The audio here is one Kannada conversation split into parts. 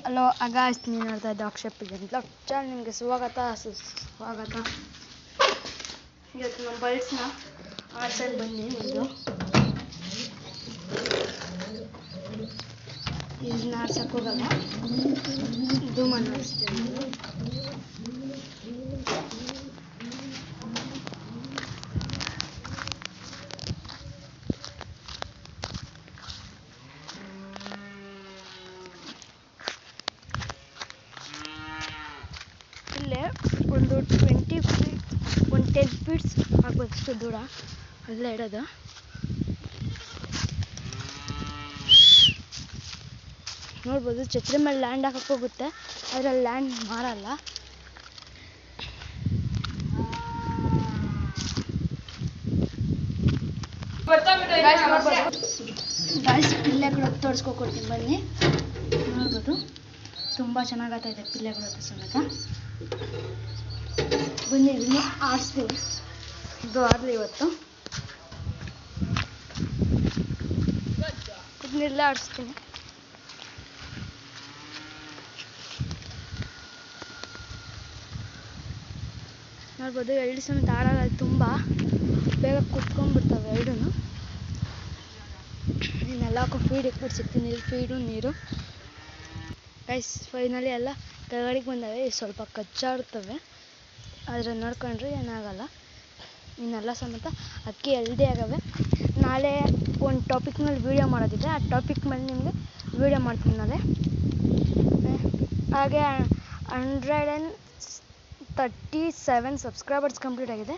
ಹಲೋ ಅಗಾಯ್ಸ್, ನೀನು ನೋಡ್ತಾ ಇದ್ದ ಅಕ್ಷಪಿಗೆ ಅಂತ ಚಾನಲ್. ನಿಮಗೆ ಸುಸ್ವಾಗತ. ಇವತ್ತು ನಮ್ಮ ಬಲ್ಸ್ನ ಆಡ್ಸೋದು ಬನ್ನಿ. ಇದನ್ನ ಆಡ್ಸಕ್ಕೆ ಹೋಗಲ್ಲ, ಧೂಮನ್ನು ಆಡಿಸ್ತೀನಿ. ಇಲ್ಲೇ ಒಂದು 10 ಫೀಟ್ಸ್ ಆಗೋದಷ್ಟು ದೂರ ಅಲ್ಲೇ ಇಡೋದು. ನೋಡ್ಬೋದು, ಛತ್ರಿ ಮೇಲೆ ಲ್ಯಾಂಡ್ ಹಾಕಕ್ಕೆ ಹೋಗುತ್ತೆ, ಅದರಲ್ಲಿ ಲ್ಯಾಂಡ್ ಮಾಡಲ್ಲ. ಪಿಲ್ಲೆಗಳು ತೋರಿಸ್ಕೊಡ್ತೀನಿ ಬನ್ನಿ. ನೋಡ್ಬೋದು, ತುಂಬ ಚೆನ್ನಾಗತ್ತ ಇದೆ ಪಿಲ್ಲೆಗಳು ಸಮೇತ. ಬನ್ನಿ, ಇದನ್ನು ಆಡಿಸ್ತೀವಿ. ಇದು ಆಡಲಿ ಇವತ್ತು. ಇದನ್ನೆಲ್ಲ ಆಡಿಸ್ತೀನಿ. ನೋಡ್ಬೋದು, ಎರಡು ಸಮೇತ ಆಡಲ್ಲ, ತುಂಬ ಬೇಗ ಕುತ್ಕೊಂಡ್ಬಿಡ್ತವೆ ಎರಡೂ. ಇನ್ನೆಲ್ಲ ಫೀಡ್ ಇಟ್ಬಿಟ್ಟು ಸಿಗ್ತೀನಿ, ಫೀಡು ನೀರು. ಗೈಸ್, ಫೈನಲಿ ಎಲ್ಲ ಕೆಳಗಡೆಗೆ ಬಂದವೆ. ಸ್ವಲ್ಪ ಕಚ್ಚಾಡ್ತವೆ, ಆದರೆ ನೋಡ್ಕೊಂಡ್ರೆ ಏನಾಗಲ್ಲ. ಇನ್ನೆಲ್ಲ ಸಮೇತ ಅಕ್ಕಿ ಹೆಲ್ದಿ ಆಗವೆ. ನಾಳೆ ಒಂದು ಟಾಪಿಕ್ ಮೇಲೆ ವೀಡಿಯೋ ಮಾಡೋದಿದೆ, ಆ ಟಾಪಿಕ್ ಮೇಲೆ ನಿಮಗೆ ವೀಡಿಯೋ ಮಾಡ್ತೀನಿ ನಾಳೆ. ಹಾಗೆ 137 ಸಬ್ಸ್ಕ್ರೈಬರ್ಸ್ ಕಂಪ್ಲೀಟ್ ಆಗಿದೆ.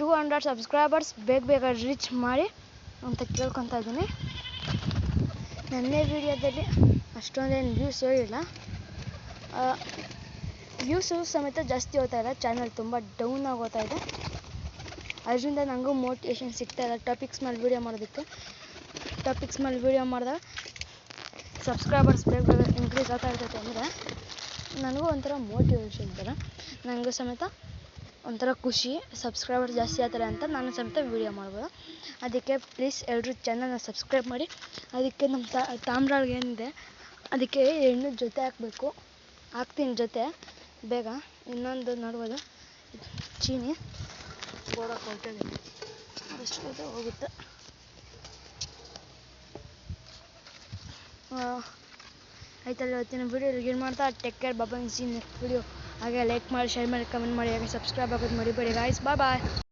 200 ಸಬ್ಸ್ಕ್ರೈಬರ್ಸ್ ಬೇಗ ರೀಚ್ ಮಾಡಿ ಅಂತ ಕೇಳ್ಕೊತಾ ಇದ್ದೀನಿ. ನನ್ನೇ ವೀಡಿಯೋದಲ್ಲಿ ಅಷ್ಟೊಂದೇನು ವ್ಯೂಸ್ ಹೋಗಿಲ್ಲ, ವ್ಯೂಸು ಸಮೇತ ಜಾಸ್ತಿ ಹೋಗ್ತಾ ಇಲ್ಲ. ಚಾನಲ್ ತುಂಬ ಡೌನ್ ಆಗೋಗ್ತಾ ಇದೆ. ಅದರಿಂದ ನನಗೂ ಮೋಟಿವೇಶನ್ ಸಿಗ್ತಾ ಇಲ್ಲ ಟಾಪಿಕ್ಸ್ ಮೇಲೆ ವೀಡಿಯೋ ಮಾಡೋದಕ್ಕೆ. ಟಾಪಿಕ್ಸ್ ಮೇಲೆ ವೀಡಿಯೋ ಮಾಡಿದಾಗ ಸಬ್ಸ್ಕ್ರೈಬರ್ಸ್ ಬೇಗ ಇನ್ಕ್ರೀಸ್ ಆಗ್ತಾ ಇರ್ತೈತೆ ಅಂದರೆ ನನಗೂ ಒಂಥರ ಮೋಟಿವೇಶನ್ ಥರ, ನನಗೂ ಸಮೇತ ಒಂಥರ ಖುಷಿ. ಸಬ್ಸ್ಕ್ರೈಬರ್ಸ್ ಜಾಸ್ತಿ ಆಗ್ತಾರೆ ಅಂತ ನಾನು ಸಮೇತ ವೀಡಿಯೋ ಮಾಡ್ಬೋದು. ಅದಕ್ಕೆ ಪ್ಲೀಸ್ ಎಲ್ಲರೂ ಚಾನಲ್ನ ಸಬ್ಸ್ಕ್ರೈಬ್ ಮಾಡಿ. ಅದಕ್ಕೆ ನಮ್ಮ ತಾಮ್ರಾಳ್ಗೆ ಏನಿದೆ, ಅದಕ್ಕೆ ಎಣ್ಣೆ ಜೊತೆ ಹಾಕ್ತೀನಿ ಜೊತೆ ಬೇಗ. ಇನ್ನೊಂದು ನೋಡ್ಬೋದು, ಚೀನಿ ಗೋಡಕ್ಕೆ ಹೊರಟಿದ್ದೀನಿ, ಅದಷ್ಟು ಜೊತೆ ಹೋಗುತ್ತೆ. ಆಯ್ತಲ್ಲ, ಇವತ್ತಿನ ವೀಡಿಯೋ ಏನು ಮಾಡ್ತಾ take care, bye. See next video. ಹಾಗೆ ಲೈಕ್ ಮಾಡಿ, ಶೇರ್ ಮಾಡಿ, ಕಮೆಂಟ್ ಮಾಡಿ, ಹಾಗೆ ಸಬ್ಸ್ಕ್ರೈಬ್ ಆಗೋದು ಮರಿಬೇಡಿ ಗಾಯ್ಸ್. ಬಾಯ್.